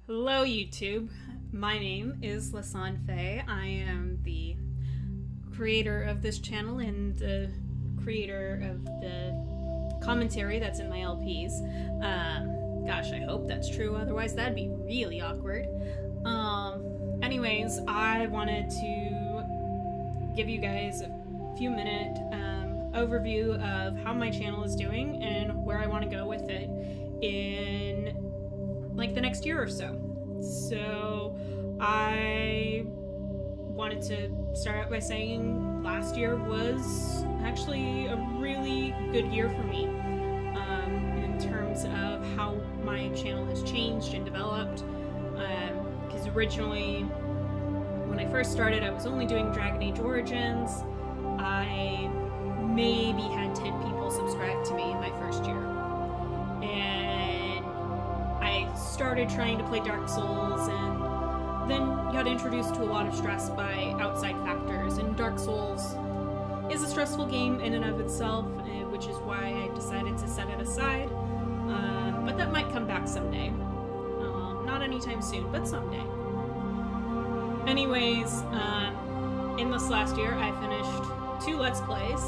Hello YouTube, my name is Lasan Faye. I am the creator of this channel and the creator of the commentary that's in my LPs. Gosh, I hope that's true, otherwise that'd be really awkward. Anyways, I wanted to give you guys a few minute overview of how my channel is doing and where I want to go with it in like the next year or so. So I wanted to start out by saying last year was actually a really good year for me in terms of how my channel has changed and developed, because originally when I first started I was only doing Dragon Age Origins. I maybe had 10 people subscribe to me in my first year, and I started trying to play Dark Souls and then got introduced to a lot of stress by outside factors, and Dark Souls is a stressful game in and of itself, which is why I decided to set it aside, but that might come back someday. Not anytime soon, but someday. Anyways, in this last year I finished 2 Let's Plays,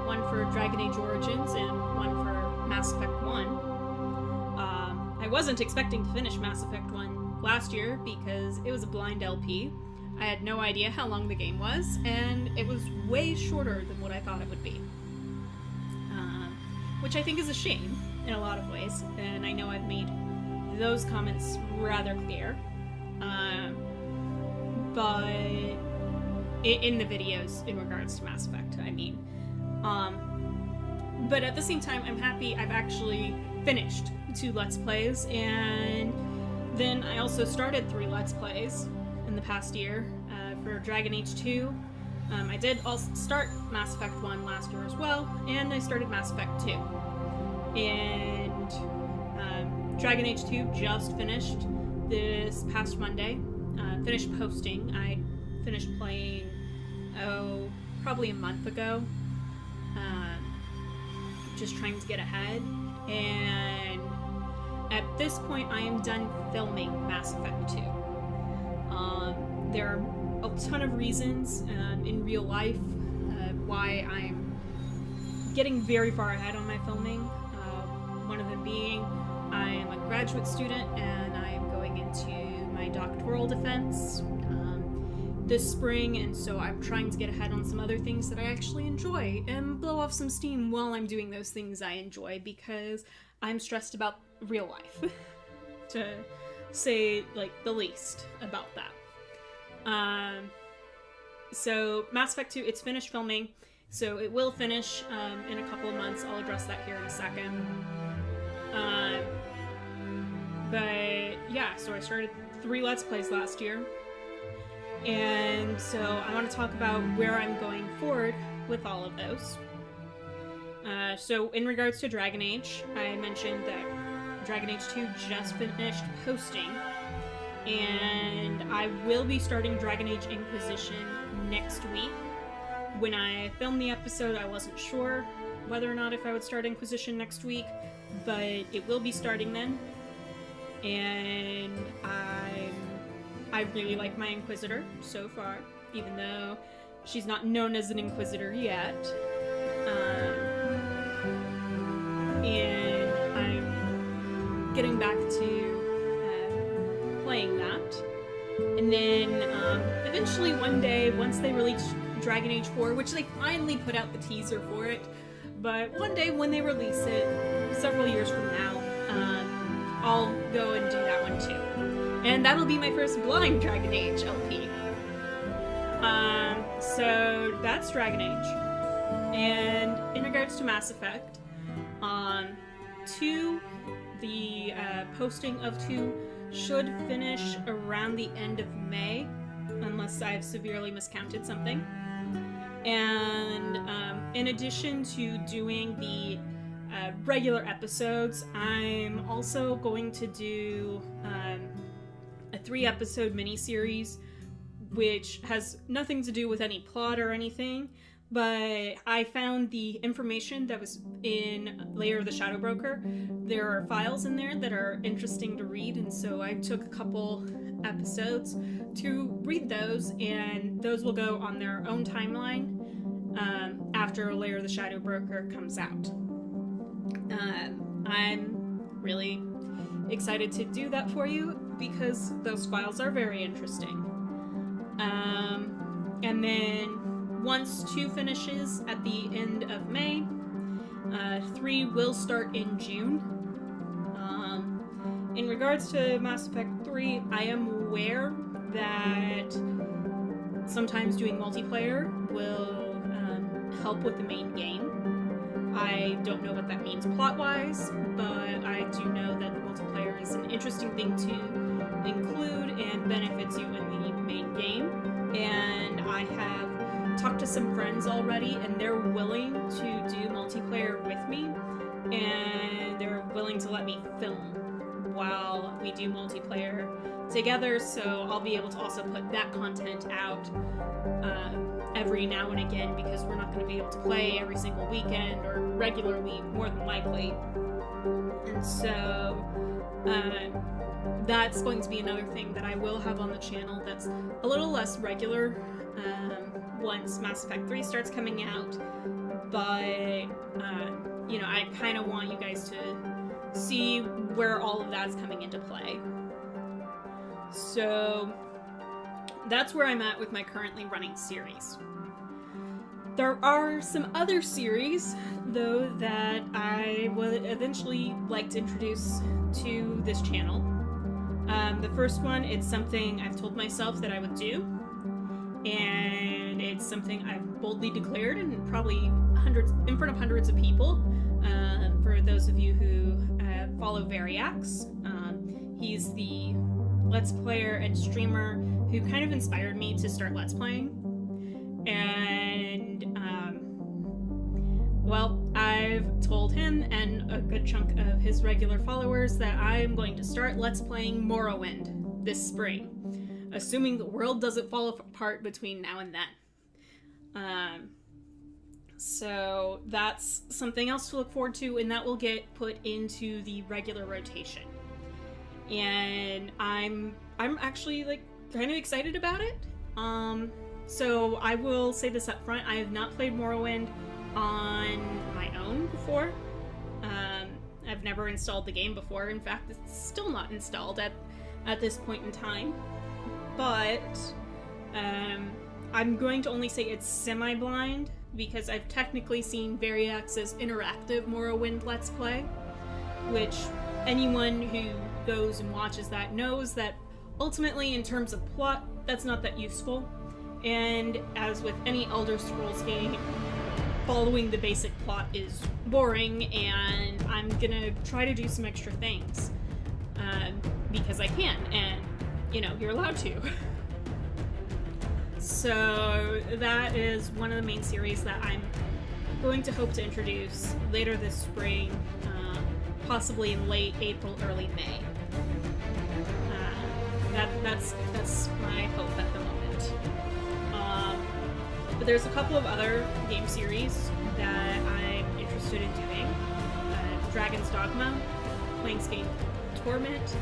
one for Dragon Age Origins and one for Mass Effect 1. I wasn't expecting to finish Mass Effect 1 last year because it was a blind LP. I had no idea how long the game was, and it was way shorter than what I thought it would be. Which I think is a shame in a lot of ways, and I know I've made those comments rather clear. But in the videos in regards to Mass Effect, I mean. But at the same time, I'm happy I've actually finished 2 Let's Plays, and then I also started 3 Let's Plays in the past year for Dragon Age 2. I did also start Mass Effect 1 last year as well, and I started Mass Effect 2. And Dragon Age 2 just finished this past Monday. Finished posting. I finished playing, probably a month ago. Just trying to get ahead. And at this point, I am done filming Mass Effect 2. There are a ton of reasons in real life why I'm getting very far ahead on my filming. One of them being I am a graduate student and I am going into my doctoral defense this spring, and so I'm trying to get ahead on some other things that I actually enjoy and blow off some steam while I'm doing those things I enjoy, because I'm stressed about real life, to say like the least about that. So Mass Effect 2, it's finished filming, so it will finish in a couple of months. I'll address that here in a second. But yeah, so I started 3 Let's Plays last year, and so I want to talk about where I'm going forward with all of those. So in regards to Dragon Age, I mentioned that Dragon Age 2 just finished posting, and I will be starting Dragon Age Inquisition next week. When I filmed the episode, I wasn't sure whether or not if I would start Inquisition next week, but it will be starting then. And I really like my Inquisitor so far, even though she's not known as an Inquisitor yet. And I'm getting back to playing that. And then eventually one day, once they release Dragon Age 4, which they finally put out the teaser for it, but one day when they release it, several years from now, I'll go and do that one too. And that'll be my first blind Dragon Age LP. So that's Dragon Age. And in regards to Mass Effect, 2, the posting of 2 should finish around the end of May, unless I've severely miscounted something. And in addition to doing the regular episodes, I'm also going to do a 3-episode miniseries, which has nothing to do with any plot or anything, but I found the information that was in Lair of the Shadow Broker. There are files in there that are interesting to read, and so I took a couple episodes to read those, and those will go on their own timeline after Lair of the Shadow Broker comes out. I'm really excited to do that for you because those files are very interesting. And then once 2 finishes at the end of May, 3 will start in June. In regards to Mass Effect 3, I am aware that sometimes doing multiplayer will help with the main game. I don't know what that means plot-wise, but I do know that the multiplayer is an interesting thing to include and benefits you in the main game. And I have talked to some friends already, and they're willing to do multiplayer with me, and they're willing to let me film while we do multiplayer together, so I'll be able to also put that content out every now and again, because we're not going to be able to play every single weekend or regularly, more than likely. And so that's going to be another thing that I will have on the channel that's a little less regular once Mass Effect 3 starts coming out, but you know, I kind of want you guys to see where all of that's coming into play. So that's where I'm at with my currently running series. There are some other series, though, that I would eventually like to introduce to this channel. The first one, it's something I've told myself that I would do, and it's something I've boldly declared in probably in front of hundreds of people. For those of you who follow Variax, he's the Let's Player and streamer who kind of inspired me to start Let's Playing. And, well, I've told him and a good chunk of his regular followers that I'm going to start Let's Playing Morrowind this spring, assuming the world doesn't fall apart between now and then. So that's something else to look forward to, and that will get put into the regular rotation. And I'm actually like kind of excited about it. So I will say this up front, I have not played Morrowind on my own before. I've never installed the game before. In fact, it's still not installed at this point in time. But I'm going to only say it's semi-blind, because I've technically seen Variax's interactive Morrowind Let's Play, which anyone who goes and watches that knows that ultimately, in terms of plot, that's not that useful. And as with any Elder Scrolls game, following the basic plot is boring, and I'm gonna try to do some extra things because I can, and you know, you're allowed to. So that is one of the main series that I'm going to hope to introduce later this spring, possibly in late April, early May. That's my hope at the moment. But there's a couple of other game series that I'm interested in doing. Dragon's Dogma, Planescape Torment,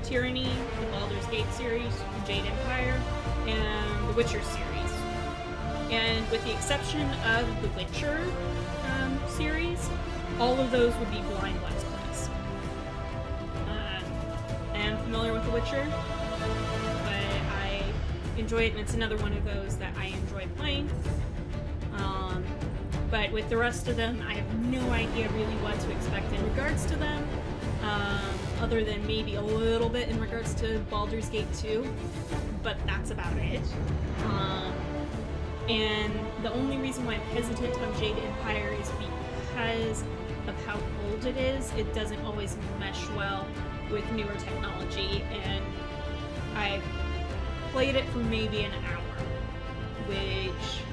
Tyranny, the Baldur's Gate series, Jade Empire, and the Witcher series. And with the exception of the Witcher series, all of those would be blind Let's Plays. I am familiar with the Witcher, but I enjoy it, and it's another one of those that I enjoy playing. But with the rest of them, I have no idea really what to expect in regards to them, other than maybe a little bit in regards to Baldur's Gate 2, but that's about it. And the only reason why I'm hesitant on Jade Empire is because of how old it is. It doesn't always mesh well with newer technology, and I've played it for maybe an hour, which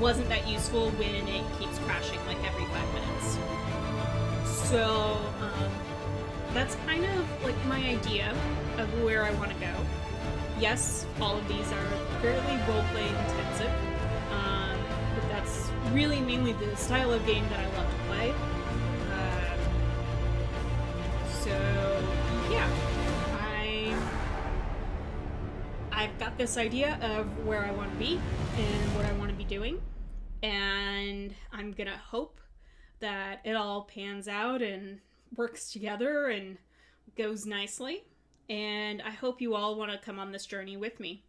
wasn't that useful when it keeps crashing like every 5 minutes. So that's kind of like my idea of where I want to go. Yes, all of these are fairly roleplay intensive, but really mainly the style of game that I love to play. So yeah, I've got this idea of where I want to be and what I want to be doing, and I'm gonna hope that it all pans out and works together and goes nicely. And I hope you all want to come on this journey with me.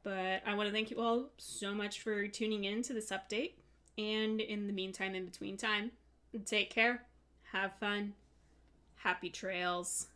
But I want to thank you all so much for tuning in to this update. And in the meantime, in between time, take care, have fun, happy trails.